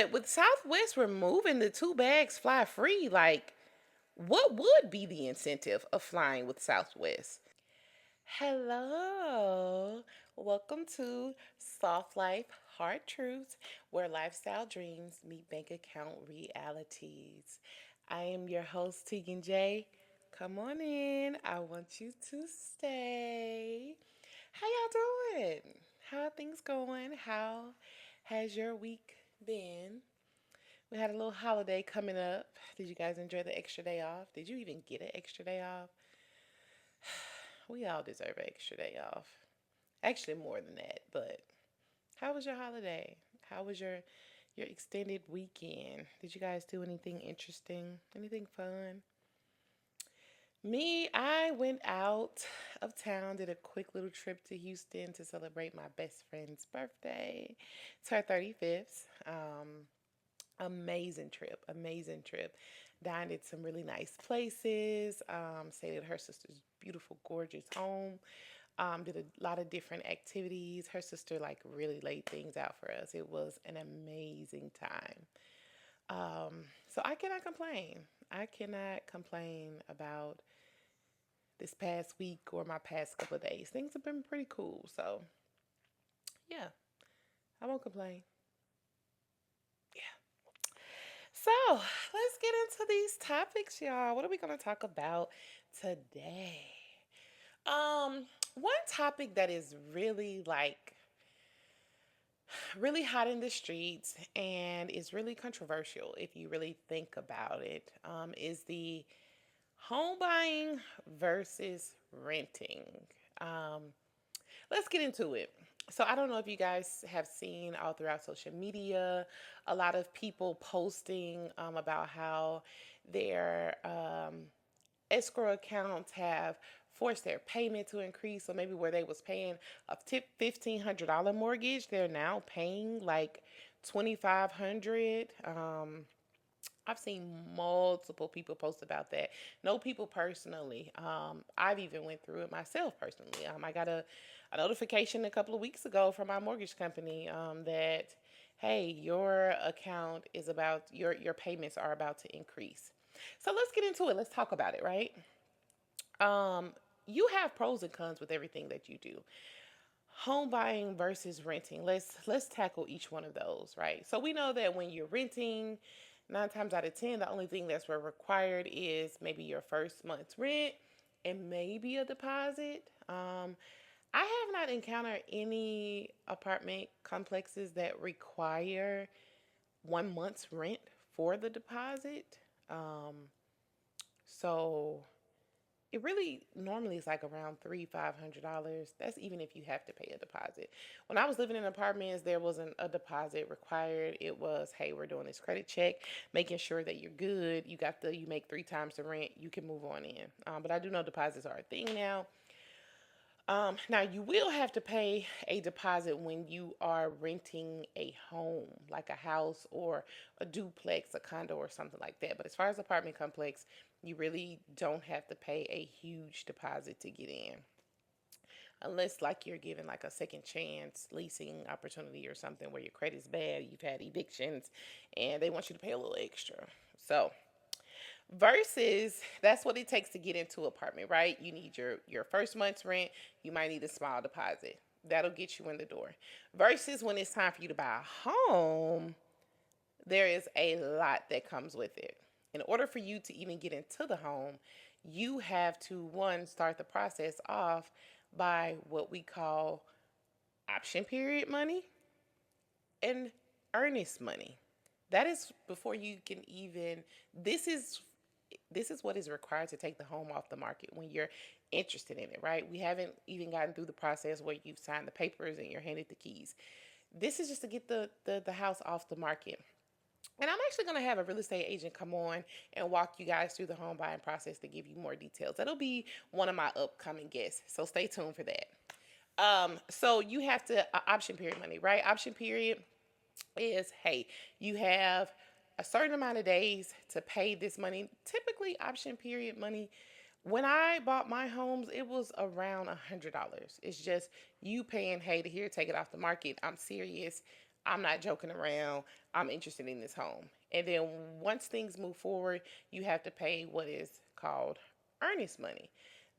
with Southwest removing the two bags fly free, like, what would be the incentive of flying with Southwest? Hello, welcome to Soft Life Hard Truths, where lifestyle dreams meet bank account realities. I am your host, Tegan J. Come on in. I want you to stay. How y'all doing? How are things going? How has your week been? We had a little holiday coming up. Did you guys enjoy the extra day off? Did you even get an extra day off? We all deserve an extra day off. Actually, more than that. But how was your holiday? How was your extended weekend? Did you guys do anything interesting? Anything fun? Me, I went out of town, did a quick little trip to Houston to celebrate my best friend's birthday. It's her 35th. Amazing trip, amazing trip. Dined at some really nice places. Stayed at her sister's beautiful, gorgeous home. Did a lot of different activities. Her sister like really laid things out for us. It was an amazing time. So I cannot complain. I cannot complain about this past week or my past couple of days. Things have been pretty cool. So yeah, I won't complain. Yeah. So let's get into these topics, y'all. What are we gonna talk about today? One topic that is really like really hot in the streets and is really controversial if you really think about it, is the home buying versus renting. Um, let's get into it. So, I don't know if you guys have seen all throughout social media a lot of people posting about how their escrow accounts have forced their payment to increase. So maybe where they was paying a $1,500 mortgage, they're now paying like 2,500. I've seen multiple people post about that. No people personally. I've even went through it myself personally. I got a notification a couple of weeks ago from my mortgage company that, hey, your account is about your payments are about to increase. So let's get into it. Let's talk about it, right? Um, you have pros and cons with everything that you do. Home buying versus renting. Let's tackle each one of those, right? So we know that when you're renting, 9 times out of 10, the only thing that's required is maybe your first month's rent and maybe a deposit. I have not encountered any apartment complexes that require 1 month's rent for the deposit. Um, so it really normally is like around $500. That's even if you have to pay a deposit. When I was living in apartments, there wasn't a deposit required. It was, hey, we're doing this credit check, making sure that you're good. You make 3 times the rent, you can move on in. But I do know deposits are a thing now. Now you will have to pay a deposit when you are renting a home, like a house or a duplex, a condo, or something like that. But as far as apartment complex, you really don't have to pay a huge deposit to get in, unless like you're given like a second chance leasing opportunity or something where your credit's bad, you've had evictions, and they want you to pay a little extra. So versus that's what it takes to get into apartment, right? You need your first month's rent, you might need a small deposit, that'll get you in the door. Versus when it's time for you to buy a home, there is a lot that comes with it. In order for you to even get into the home, you have to one start the process off by what we call option period money and earnest money. That is before you can even this is what is required to take the home off the market when you're interested in it, right? We haven't even gotten through the process where you've signed the papers and you're handed the keys. This is just to get the house off the market. And I'm actually going to have a real estate agent come on and walk you guys through the home buying process to give you more details. That'll be one of my upcoming guests. So stay tuned for that. So you have to option period money, right? Option period is, hey, you have a certain amount of days to pay this money. Typically, option period money. When I bought my homes, it was around $100. It's just you paying, hey, to here, take it off the market. I'm serious. I'm not joking around. I'm interested in this home. And then once things move forward, you have to pay what is called earnest money.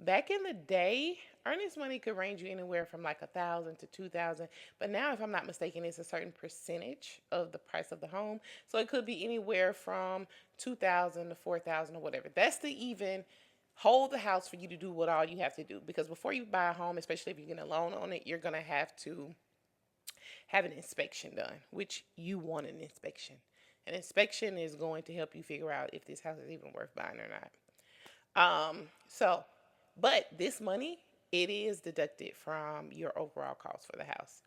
Back in the day, earnest money could range you anywhere from like 1,000 to 2,000. But now, if I'm not mistaken, it's a certain percentage of the price of the home. So it could be anywhere from 2,000 to 4,000 or whatever. That's to even hold the house for you to do what all you have to do. Because before you buy a home, especially if you're getting a loan on it, you're gonna have to have an inspection done, which you want an inspection. An inspection is going to help you figure out if this house is even worth buying or not. So, but this money, it is deducted from your overall cost for the house.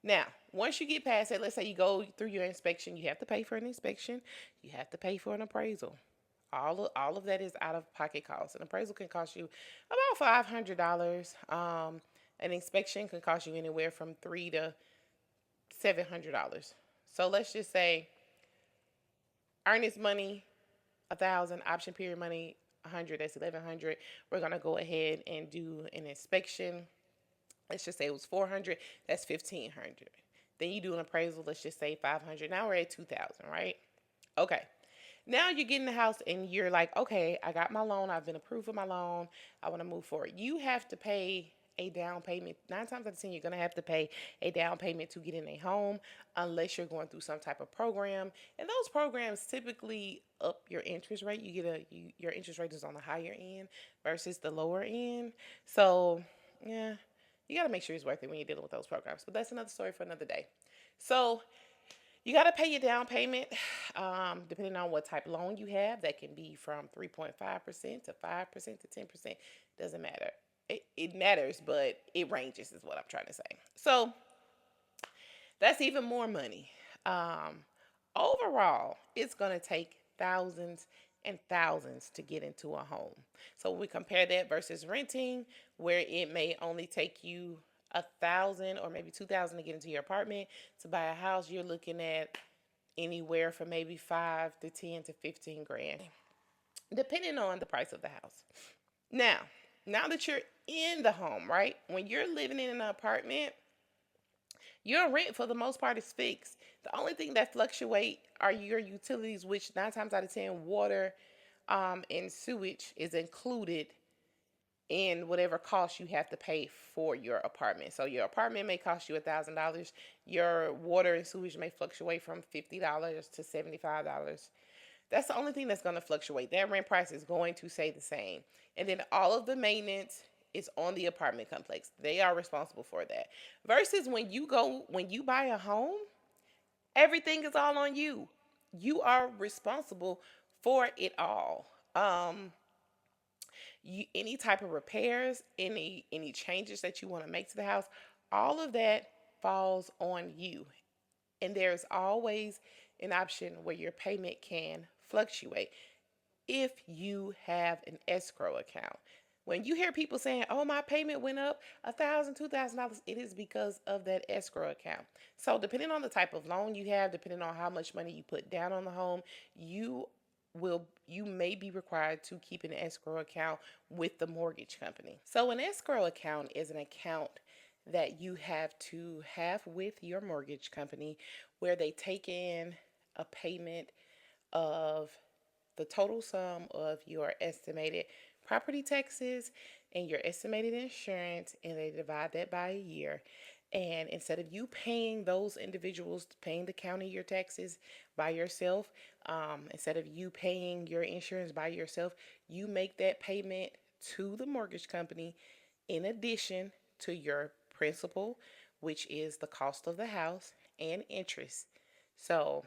Now, once you get past that, let's say you go through your inspection, you have to pay for an inspection, you have to pay for an appraisal. All of that is out of pocket costs. An appraisal can cost you about $500. An inspection can cost you anywhere from $300 to $700. So let's just say earnest money 1,000, option period money 100. That's 1,100. We're gonna go ahead and do an inspection. Let's just say it was 400. That's 1,500. Then you do an appraisal. Let's just say 500. Now we're at 2,000, right? Okay. Now you're getting the house and you're like, okay, I got my loan. I've been approved for my loan. I want to move forward. You have to pay a down payment. 9 times out of 10, you're going to have to pay a down payment to get in a home unless you're going through some type of program. And those programs typically up your interest rate. Your interest rate is on the higher end versus the lower end. So, yeah, you got to make sure it's worth it when you're dealing with those programs. But that's another story for another day. So, you got to pay your down payment, depending on what type of loan you have. That can be from 3.5% to 5% to 10%. Doesn't matter. It matters, but it ranges, is what I'm trying to say. So that's even more money. Um, Overall, it's going to take thousands and thousands to get into a home. So we compare that versus renting, where it may only take you 1,000 or maybe 2,000 to get into your apartment. To buy a house, you're looking at anywhere from maybe 5 to 10 to 15 grand, depending on the price of the house. Now that you're in the home, right? When you're living in an apartment, your rent for the most part is fixed. The only thing that fluctuate are your utilities, which 9 times out of 10, water, and sewage is included in whatever cost you have to pay for your apartment. So your apartment may cost you $1,000. Your water and sewage may fluctuate from $50 to $75. That's the only thing that's going to fluctuate. That rent price is going to stay the same. And then all of the maintenance is on the apartment complex. They are responsible for that. Versus when you buy a home, everything is all on you. You are responsible for it all. Any type of repairs, any changes that you want to make to the house, all of that falls on you. And there's always an option where your payment can fluctuate if you have an escrow account. When you hear people saying, "Oh, my payment went up $1,000, $2,000," it is because of that escrow account. So, depending on the type of loan you have, depending on how much money you put down on the home, you may be required to keep an escrow account with the mortgage company. So, an escrow account is an account that you have to have with your mortgage company where they take in a payment of the total sum of your estimated property taxes and your estimated insurance, and they divide that by a year. And instead of you paying those individuals, paying the county your taxes by yourself, instead of you paying your insurance by yourself, you make that payment to the mortgage company in addition to your principal, which is the cost of the house, and interest. So,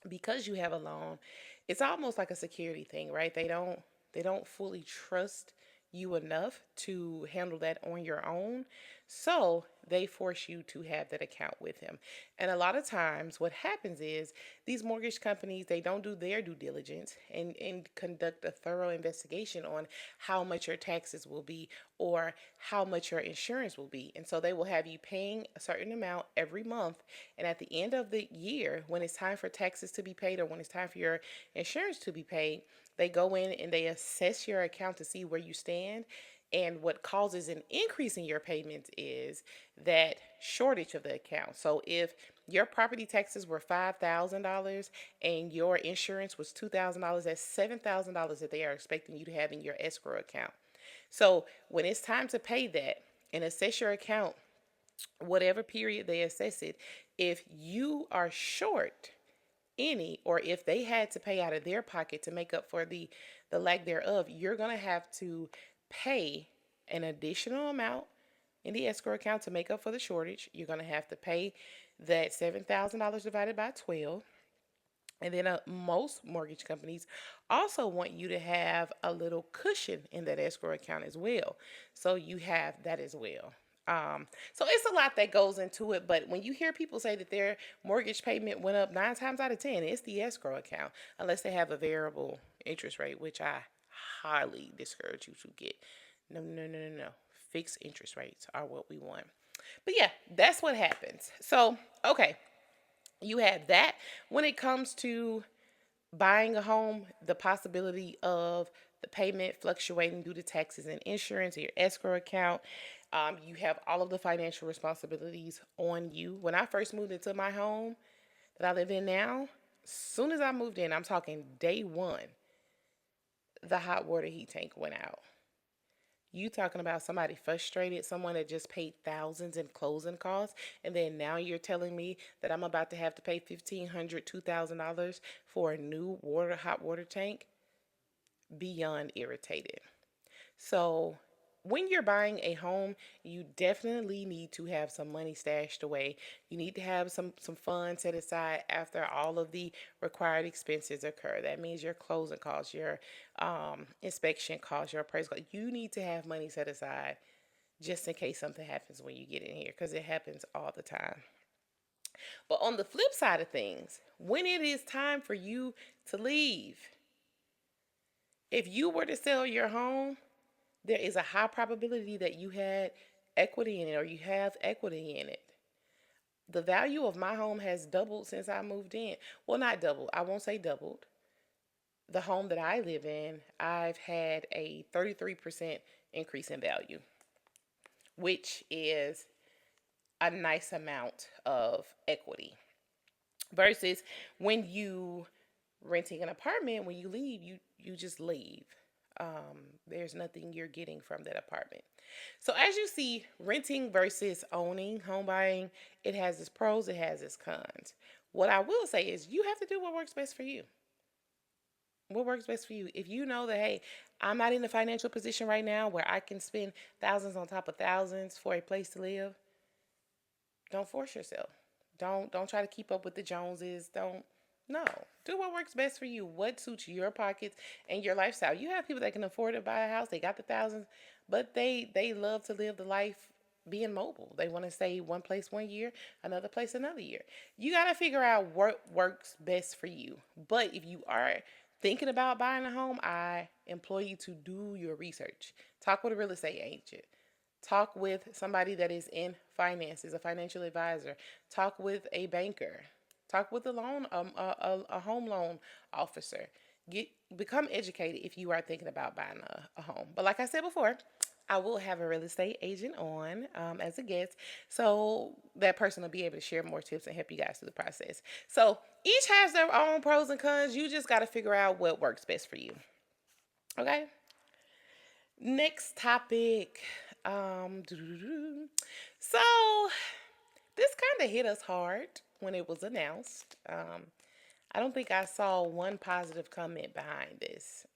because you have a loan, it's almost like a security thing, right? They don't fully trust you enough to handle that on your own. So they force you to have that account with him. And a lot of times what happens is these mortgage companies, they don't do their due diligence and conduct a thorough investigation on how much your taxes will be or how much your insurance will be. And so they will have you paying a certain amount every month. And at the end of the year, when it's time for taxes to be paid or when it's time for your insurance to be paid, they go in and they assess your account to see where you stand. And what causes an increase in your payments is that shortage of the account. So if your property taxes were $5,000 and your insurance was $2,000, that's $7,000 that they are expecting you to have in your escrow account. So when it's time to pay that and assess your account, whatever period they assess it, if you are short any, or if they had to pay out of their pocket to make up for the lack thereof, you're going to have to pay an additional amount in the escrow account to make up for the shortage. You're going to have to pay that $7,000 divided by 12. And then most mortgage companies also want you to have a little cushion in that escrow account as well. So you have that as well. So it's a lot that goes into it. But when you hear people say that their mortgage payment went up 9 times out of 10, it's the escrow account, unless they have a variable interest rate, which I highly discourage you to get. No, no, no, no, no. Fixed interest rates are what we want. But yeah, that's what happens. So, okay, you have that. When it comes to buying a home, the possibility of the payment fluctuating due to taxes and insurance, your escrow account, you have all of the financial responsibilities on you. When I first moved into my home that I live in now, soon as I moved in, I'm talking day one, the hot water heat tank went out. You talking about somebody frustrated, someone that just paid thousands in closing costs, and then now you're telling me that I'm about to have to pay $1,500, $2,000 for a new hot water tank? Beyond irritated. So when you're buying a home, you definitely need to have some money stashed away. You need to have some funds set aside after all of the required expenses occur. That means your closing costs, your inspection costs, your appraisal costs. You need to have money set aside just in case something happens when you get in here, because it happens all the time. But on the flip side of things, when it is time for you to leave, if you were to sell your home, there is a high probability that you had equity in it, or you have equity in it. The value of my home has doubled since I moved in. Well, not doubled. I won't say doubled. The home that I live in, I've had a 33% increase in value, which is a nice amount of equity. Versus when you renting an apartment, when you leave, you just leave. There's nothing you're getting from that apartment. So as you see, renting versus owning, home buying, it has its pros, it has its cons. What I will say is you have to do what works best for you. What works best for you? If you know that, hey, I'm not in a financial position right now where I can spend thousands on top of thousands for a place to live, don't force yourself. Don't try to keep up with the Joneses. Don't no. Do what works best for you. What suits your pockets and your lifestyle. You have people that can afford to buy a house. They got the thousands, but they love to live the life being mobile. They want to stay one place one year, another place another year. You got to figure out what works best for you. But if you are thinking about buying a home, I implore you to do your research. Talk with a real estate agent. Talk with somebody that is in finances, a financial advisor. Talk with a banker. Talk with a home loan officer. Get Become educated if you are thinking about buying a home. But like I said before, I will have a real estate agent on as a guest, so that person will be able to share more tips and help you guys through the process. So each has their own pros and cons. You just got to figure out what works best for you. Okay. Next topic. So this kind of hit us hard when it was announced. I don't think I saw one positive comment behind this.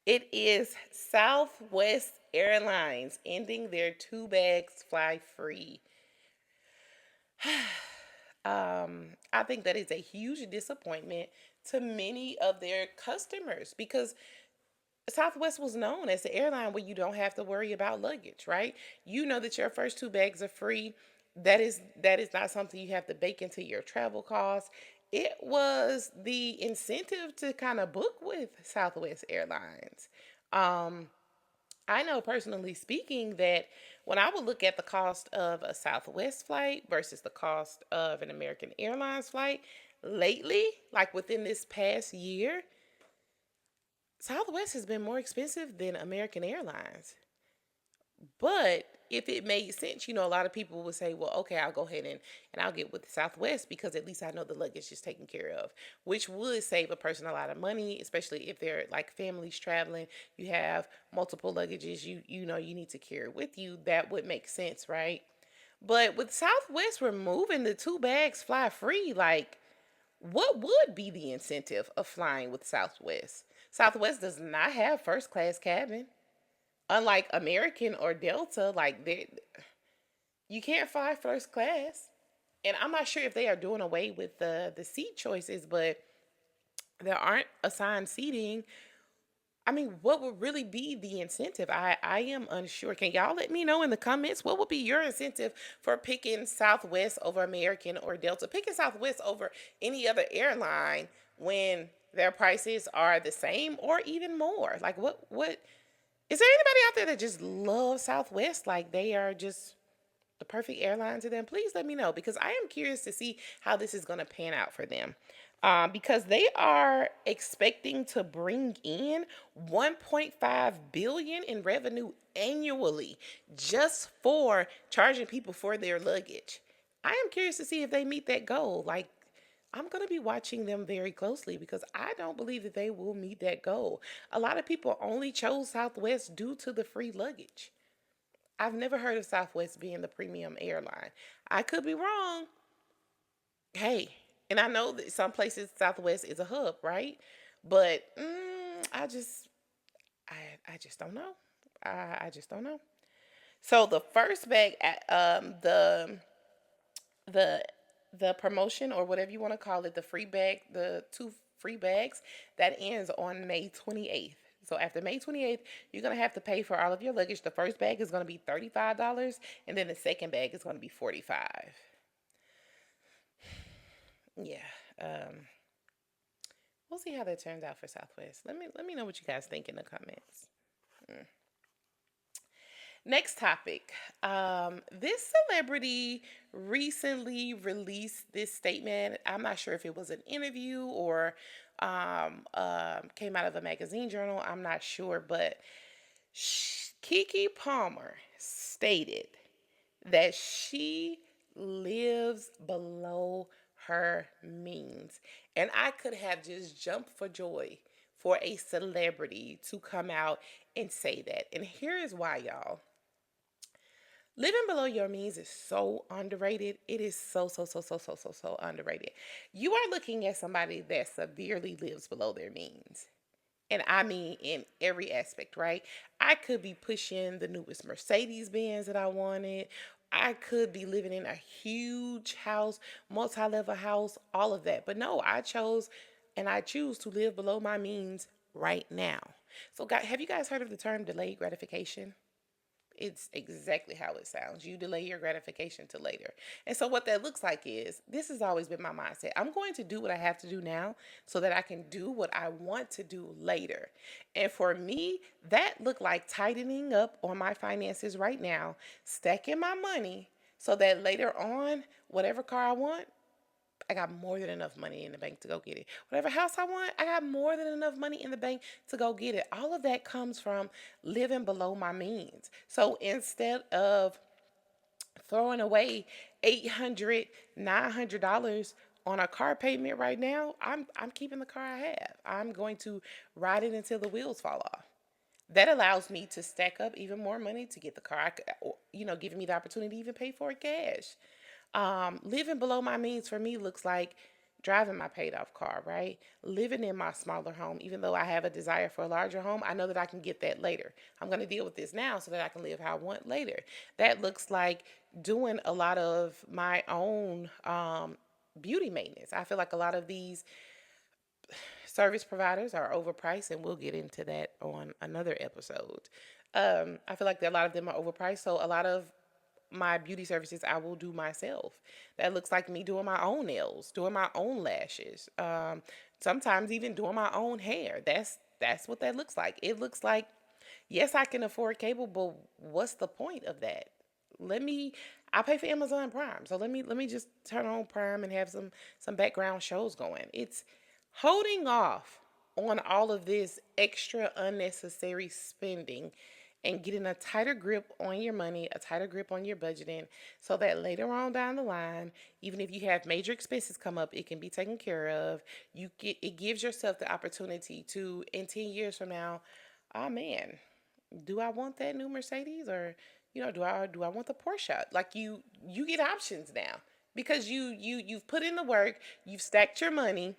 It is Southwest Airlines ending their two bags fly free. I think that is a huge disappointment to many of their customers, because Southwest was known as the airline where you don't have to worry about luggage, right? You know that your first two bags are free. That is not something you have to bake into your travel costs. It was the incentive to kind of book with Southwest Airlines. Um, I know personally speaking that when I would look at the cost of a Southwest flight versus the cost of an American Airlines flight lately, like within this past year, Southwest has been more expensive than American Airlines. But if it made sense, a lot of people would say, well, okay, I'll go ahead and I'll get with Southwest because at least I know the luggage is taken care of, which would save a person a lot of money, especially if they're like families traveling. You have multiple luggages you need to carry with you. That would make sense, right? But with Southwest removing the two bags fly free, like what would be the incentive of flying with Southwest? Southwest does not have first class cabin. Unlike American or Delta, like you can't fly first class. And I'm not sure if they are doing away with the seat choices, but there aren't assigned seating. I mean, what would really be the incentive? I am unsure. Can y'all let me know in the comments what would be your incentive for picking Southwest over American or Delta? Picking Southwest over any other airline when their prices are the same or even more. Like what is there anybody out there that just loves Southwest? Like they are just the perfect airline to them? Please let me know because I am curious to see how this is going to pan out for them. Because they are expecting to bring in 1.5 billion in revenue annually just for charging people for their luggage. I am curious to see if they meet that goal. Like I'm going to be watching them very closely because I don't believe that they will meet that goal. A lot of people only chose Southwest due to the free luggage. I've never heard of Southwest being the premium airline. I could be wrong. Hey, and I know that some places Southwest is a hub, right? But I just don't know. I just don't know. So the first bag, the the promotion or whatever you want to call it, the free bag, the two free bags, that ends on May 28th. So after May 28th, you're going to have to pay for all of your luggage. The first bag is going to be $35 and then the second bag is going to be 45. Yeah. Um we'll see how that turns out for Southwest. Let me know what you guys think in the comments. Mm. Next topic. This celebrity recently released this statement. I'm not sure if it was an interview or came out of a magazine journal. I'm not sure, but Keke Palmer stated that she lives below her means. And I could have just jumped for joy for a celebrity to come out and say that. And here is why, y'all. Living below your means is so underrated. It is so underrated. You are looking at somebody that severely lives below their means. And I mean in every aspect, right? I could be pushing the newest Mercedes Benz that I wanted. I could be living in a huge house, multi level house, all of that. But no, I chose and I choose to live below my means right now. So, guys, have you guys heard of the term delayed gratification? It's exactly how it sounds. You delay your gratification to later. And so, what that looks like is this has always been my mindset. I'm going to do what I have to do now so that I can do what I want to do later. And for me, that looked like tightening up on my finances right now, stacking my money so that later on, whatever car I want, I got more than enough money in the bank to go get it. Whatever house I want, I got more than enough money in the bank to go get it. All of that comes from living below my means. So instead of throwing away 800, $900 on a car payment right now, I'm keeping the car I have. I'm going to ride it until the wheels fall off. That allows me to stack up even more money to get the car. Giving me the opportunity to even pay for it cash. Living below my means for me looks like driving my paid off car, right? Living in my smaller home, even though I have a desire for a larger home, I know that I can get that later. I'm going to deal with this now so that I can live how I want later. That looks like doing a lot of my own beauty maintenance. I feel like a lot of these service providers are overpriced, and we'll get into that on another episode. I feel like that a lot of them are overpriced, so a lot of my beauty services I will do myself. That looks like me doing my own nails, doing my own lashes, sometimes even doing my own hair. That's what that looks like. It looks like yes, I can afford cable, but what's the point of that? Let me I pay for Amazon Prime. So let me just turn on Prime and have some background shows going. It's holding off on all of this extra unnecessary spending and getting a tighter grip on your money, a tighter grip on your budgeting, so that later on down the line, even if you have major expenses come up, it can be taken care of. It gives yourself the opportunity to, in 10 years from now, oh man, do I want that new Mercedes, or do I want the Porsche? Like, you get options now because you've put in the work, you've stacked your money,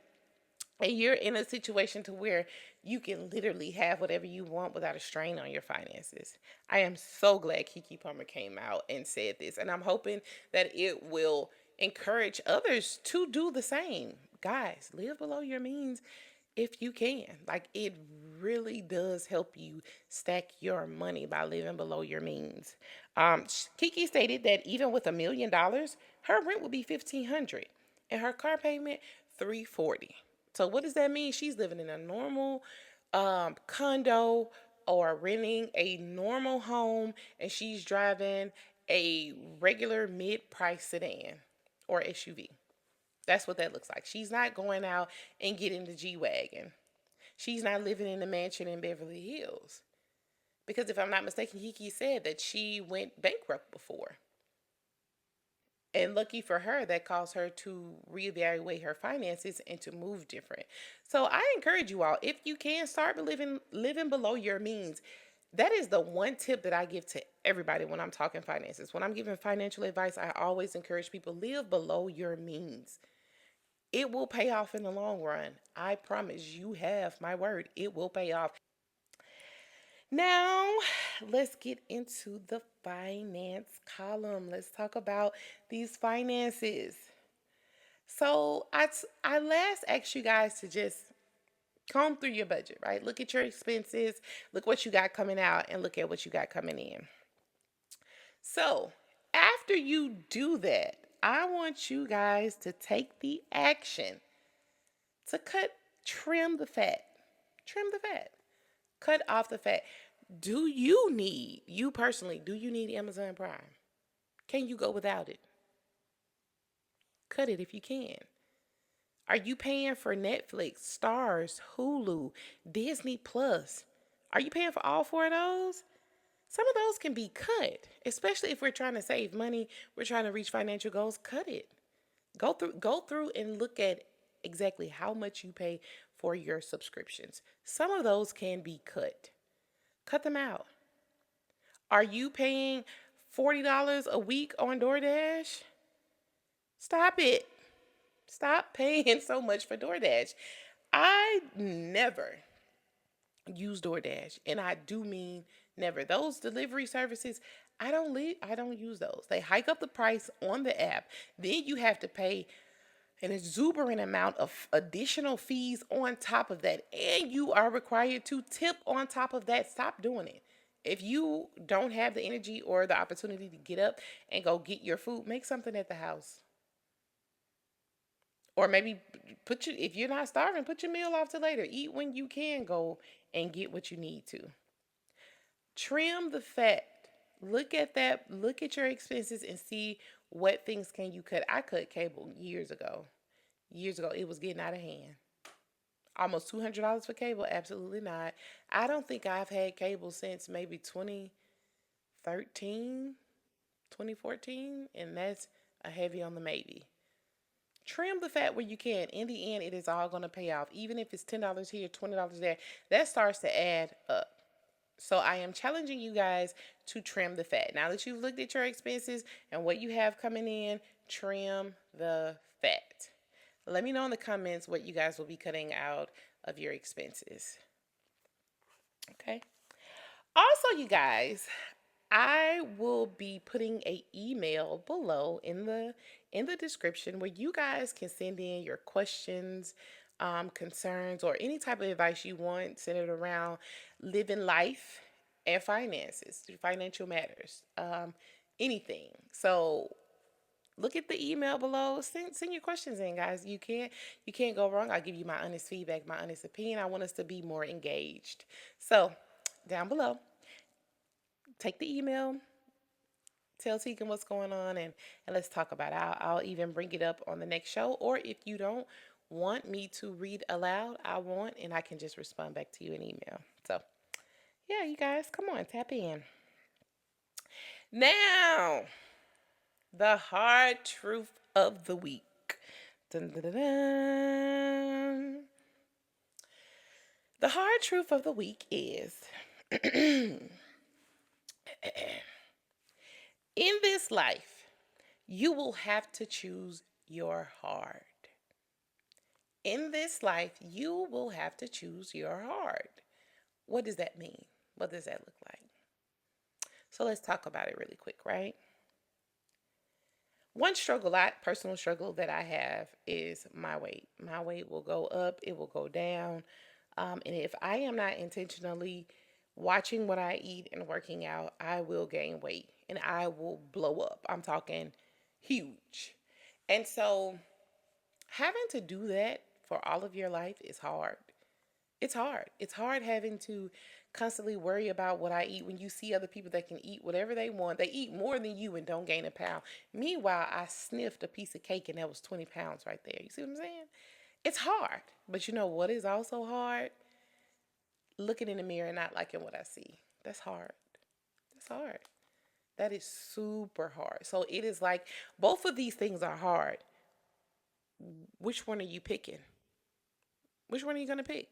and you're in a situation to where you can literally have whatever you want without a strain on your finances. I am so glad Keke Palmer came out and said this, and I'm hoping that it will encourage others to do the same. Guys, live below your means if you can. Like, it really does help you stack your money by living below your means. Kiki stated that even with $1 million, her rent would be 1,500, and her car payment 340. So what does that mean? She's living in a normal condo or renting a normal home, and she's driving a regular mid-price sedan or SUV. That's what that looks like. She's not going out and getting the G Wagon. She's not living in a mansion in Beverly Hills. Because if I'm not mistaken, Kiki said that she went bankrupt before. And lucky for her, that caused her to reevaluate her finances and to move different. So I encourage you all, if you can, start living below your means. That is the one tip that I give to everybody when I'm talking finances. When I'm giving financial advice, I always encourage people, live below your means. It will pay off in the long run. I promise, you have my word. It will pay off. Now, let's get into the finance column. Let's talk about these finances. So, I last asked you guys to just comb through your budget, right? Look at your expenses, look what you got coming out, and look at what you got coming in. So, after you do that, I want you guys to take the action to trim the fat. Trim the fat. Cut off the fat. You personally, do you need Amazon Prime? Can you go without it? Cut it if you can. Are you paying for Netflix, Stars, Hulu, Disney Plus? Are you paying for all four of those? Some of those can be cut, especially if we're trying to save money, we're trying to reach financial goals. Cut it. Go through and look at exactly how much you pay for your subscriptions. Some of those can be cut. Cut them out. Are you paying $40 a week on DoorDash? Stop it. Stop paying so much for DoorDash. I never use DoorDash, and I do mean never. Those delivery services, I don't use those. They hike up the price on the app. Then you have to pay an exuberant amount of additional fees on top of that. And you are required to tip on top of that. Stop doing it. If you don't have the energy or the opportunity to get up and go get your food, make something at the house. Or maybe if you're not starving, put your meal off to later. Eat when you can go and get what you need to. Trim the fat. Look at that. Look at your expenses and see what things can you cut. I cut cable years ago. Years ago, it was getting out of hand. Almost $200 for cable? Absolutely not. I don't think I've had cable since maybe 2013, 2014, and that's a heavy on the maybe. Trim the fat where you can. In the end, it is all going to pay off. Even if it's $10 here, $20 there, that starts to add up. So I am challenging you guys to trim the fat. Now that you've looked at your expenses and what you have coming in, trim the fat. Let me know in the comments what you guys will be cutting out of your expenses. Okay. Also, you guys, I will be putting a email below in the description where you guys can send in your questions, concerns, or any type of advice you want centered around living life and finances, financial matters, anything. So look at the email below. Send your questions in, guys. You can't go wrong. I'll give you my honest feedback, my honest opinion. I want us to be more engaged. So down below, take the email, tell Tegan what's going on, and let's talk about it. I'll even bring it up on the next show. Or if you don't want me to read aloud, I won't, and I can just respond back to you in email. So Yeah, you guys, come on, tap in. Now, the hard truth of the week. Dun, dun, dun, dun. The hard truth of the week is in this life, you will have to choose your hard. In this life, you will have to choose your hard. What does that mean? What does that look like? So let's talk about it really quick, right? One struggle, personal struggle that I have is my weight. My weight will go up, it will go down. And if I am not intentionally watching what I eat and working out, I will gain weight and I will blow up. I'm talking huge. And so having to do that for all of your life is hard. It's hard. It's hard having to constantly worry about what I eat when you see other people that can eat whatever they want. They eat more than you and don't gain a pound. Meanwhile, I sniffed a piece of cake and that was 20 pounds right there. You see what I'm saying? It's hard. But you know what is also hard? Looking in the mirror and not liking what I see. That's hard. That's hard. That is super hard. So it is like both of these things are hard. Which one are you picking? Which one are you going to pick?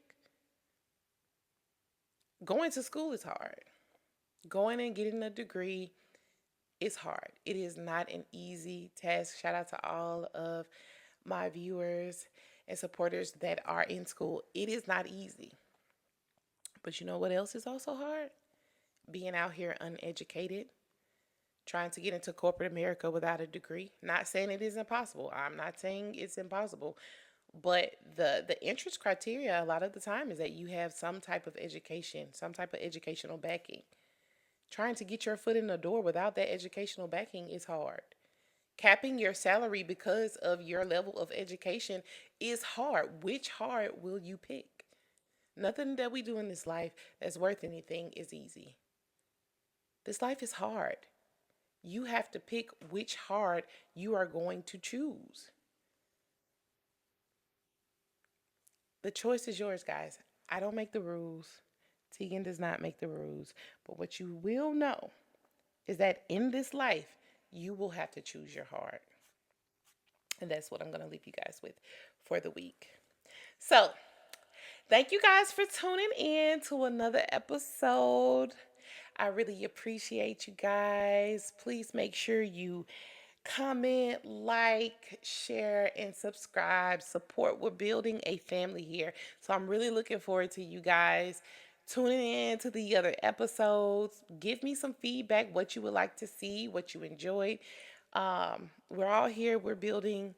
Going to school is hard. Going and getting a degree is hard. It is not an easy task. Shout out to all of my viewers and supporters that are in school. It is not easy. But you know what else is also hard? Being out here uneducated, trying to get into corporate America without a degree. Not saying it is impossible. I'm not saying it's impossible. But the entrance criteria a lot of the time is that you have some type of education, some type of educational backing. Trying to get your foot in the door without that educational backing is hard. Capping your salary because of your level of education is hard. Which hard will you pick? Nothing that we do in this life that's worth anything is easy. This life is hard. You have to pick which hard you are going to choose. The choice is yours, guys. I don't make the rules. Tegan does not make the rules. But what you will know is that in this life, you will have to choose your heart. And that's what I'm going to leave you guys with for the week. So, thank you guys for tuning in to another episode. I really appreciate you guys. Please make sure you comment, like, share, and subscribe. Support. We're building a family here. So I'm really looking forward to you guys tuning in to the other episodes. Give me some feedback, what you would like to see, what you enjoyed. We're all here. We're building.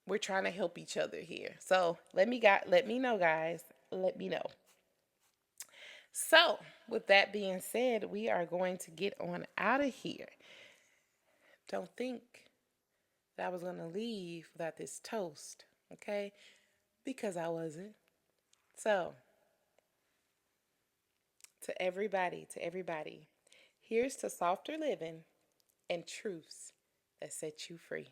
We're trying to help each other here. So let me know, guys. Let me know. So with that being said, we are going to get on out of here. Don't think that I was going to leave without this toast, okay? Because I wasn't. So, to everybody, here's to softer living and truths that set you free.